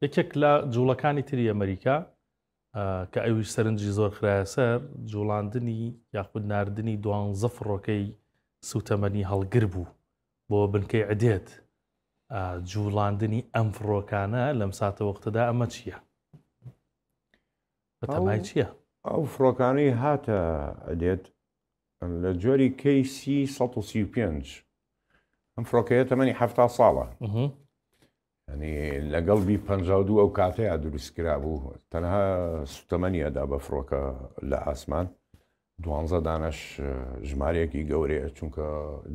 یەکێک لە جوڵەکانی تری ئەمریکا کە ئەویش سەرنجی زۆر خراە سەر جوڵاندنی یاخود ناردنی 12 فڕۆکەی سوتەمەنی هەڵگر بوو بۆ بنکەی عدێت. جوڵاندنی ئەم فڕۆکانە لەم ساتە وەختەدا ئەمە چییە؟ بەتەمای چییە؟ ئەو فڕۆکانەی هاتە ئەدێت لە جۆری کەیسی 135 ئەم فڕۆکەیە تەمەنی 70 ساڵە. ینی لەگەڵ 52 ئەو کاتەیە دروستکرا بوو، تەنها سوتەمەنیەدا بە فڕۆکە لە ئاسمان 12 دانەش ژمارەیەکی گەورەیە، چونکە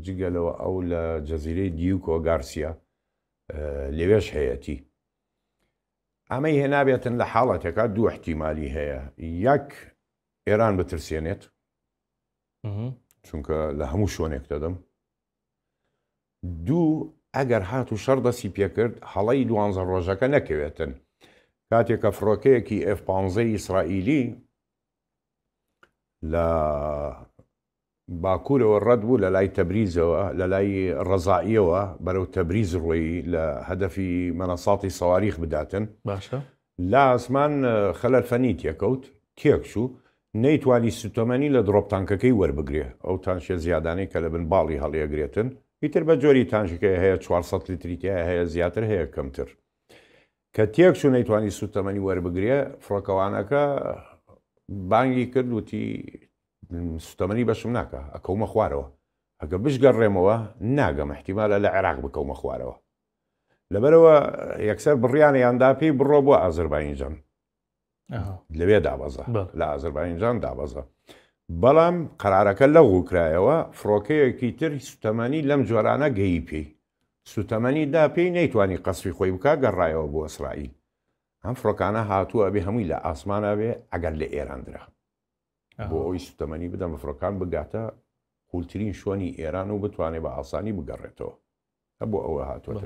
جگەلەوە ئەو لە جەزیرەی دیوکۆ گارسیا لەوێش هەیەی. ئەمەی هێنابێتن لە حاڵەتێکە دوو احتیمالی هەیە، یەک ئێران بترسێنێت چونکە لە هەموو شوێنێک دەدەم، دوو ئەگەر هات و شەڕ دەستی پێکرد هەڵەی 12 ڕۆژەکە نەکەوێتن. کاتێکە فڕۆکەیەکی F-15 ئیسرائیلی لە باکوورەوە ڕەت بوو لە لای تەبریزەوە لە لای ڕەزائیەوە بەرەو تەبریز ڕۆی لە هەدەفی مەنەساڵی سەواریخ بداتن، باشە لا ئاسمان خەلەرفەنی تێکەوت تێکچوو، نەیتوانی سوتەمەنی لە دڕۆپتانکەکەی وەربگرێ، ئەو تانشێ زیادانەی کە لە بن باڵی هەڵیەگرێتن، ئیتر بە جۆری تانشەکەی هەیە 400 لیتریتیای هەیە، زیاتر هەیە کەمتر. کە تێکچوو نەیتوانی سوتەمەنی وەربگرێ، فڕۆکەوانەکە بانگی کرد وتی سوتەمەنی بەشم ناکە، ئەکەومە خوارەوە، ئەگە بشگەڕێمەوە ناگەم، احتیمالە لە عێراق بکەومە خوارەوە. لەبەرەوە یەکسەر بڕیانەیاندا پێی بڕۆ بۆ ئازەربایجان، لەوێ دابەزە، لە ئازەربایجان دابەزە. بەڵام قەرارەکە لە غوکرایەوە فڕۆکەیەکی تر سوتەمەنی لەم جۆرانە گەیی پێی، سوتەمەنی دا پێی نەیتوانی قەسری خۆی بکە، گەڕایەوە بۆ ئیسرائیل. ئەم فڕۆکانە هاتووە بێ هەمووی لە ئاسمانە بێ ئەگەر لە ئێران درا بۆ ئەوی سوتەمەنی بدەم بە فڕۆکان بگاتە قوڵترین شوێنی ئێران و بتوانێت بە ئاسانی بگەڕێتەوە. بۆ ئەوە هاتووە.